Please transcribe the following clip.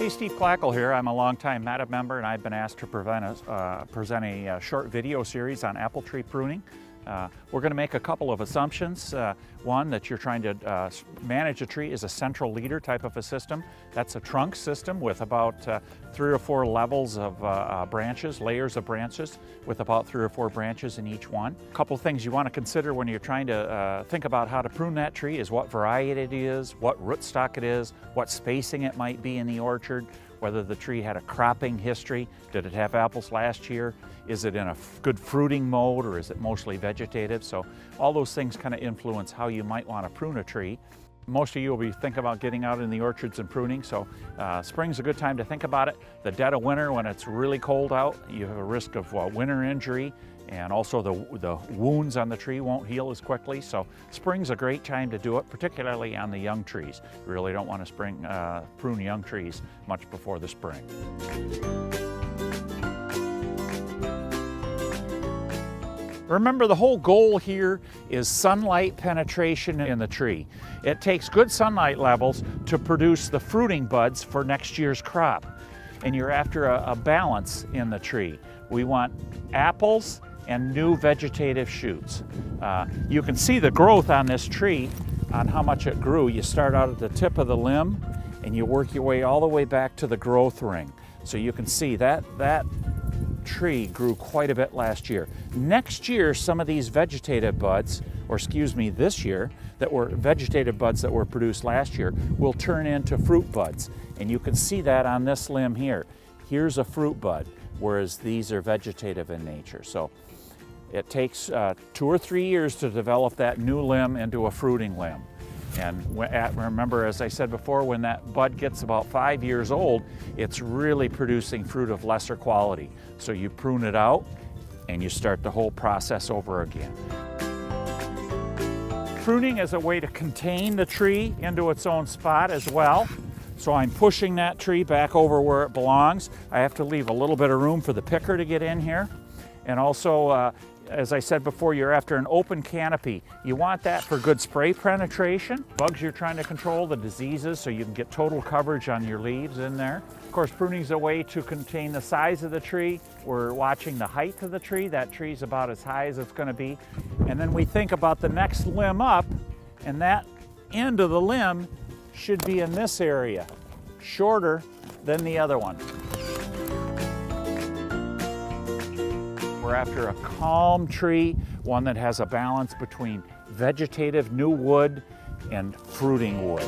Hey, Steve Klackle here. I'm a longtime MATA member, and I've been asked to present a short video series on apple tree pruning. We're going to make a couple of assumptions. One, that you're trying to manage a tree is a central leader type of a system. That's a trunk system with about 3 or 4 levels of branches, layers of branches, with about 3 or 4 branches in each one. A couple things you want to consider when you're trying to think about how to prune that tree is what variety it is, what rootstock it is, what spacing it might be in the orchard, whether the tree had a cropping history. Did it have apples last year? Is it in a good fruiting mode, or is it mostly vegetative? So all those things kind of influence how you might want to prune a tree. Most of you will be thinking about getting out in the orchards and pruning, so spring's a good time to think about it. The dead of winter, when it's really cold out, you have a risk of winter injury, and also the wounds on the tree won't heal as quickly. So spring's a great time to do it, particularly on the young trees. You really don't want to prune young trees much before the spring. Remember, the whole goal here is sunlight penetration in the tree. It takes good sunlight levels to produce the fruiting buds for next year's crop. And you're after a balance in the tree. We want apples and new vegetative shoots. You can see the growth on this tree, on how much it grew. You start out at the tip of the limb and you work your way all the way back to the growth ring. So you can see that tree grew quite a bit last year. Next year, some of these vegetative buds, or excuse me, this year, that were vegetative buds that were produced last year, will turn into fruit buds. And you can see that on this limb here. Here's a fruit bud, whereas these are vegetative in nature. So it takes 2 or 3 years to develop that new limb into a fruiting limb. And remember, as I said before, when that bud gets about 5 years old, it's really producing fruit of lesser quality. So you prune it out and you start the whole process over again. Pruning is a way to contain the tree into its own spot as well. So I'm pushing that tree back over where it belongs. I have to leave a little bit of room for the picker to get in here. And also, as I said before, you're after an open canopy. You want that for good spray penetration. Bugs you're trying to control, the diseases, so you can get total coverage on your leaves in there. Of course, pruning is a way to contain the size of the tree. We're watching the height of the tree. That tree's about as high as it's going to be. And then we think about the next limb up, and that end of the limb should be in this area, shorter than the other one. We're after a calm tree, one that has a balance between vegetative new wood and fruiting wood.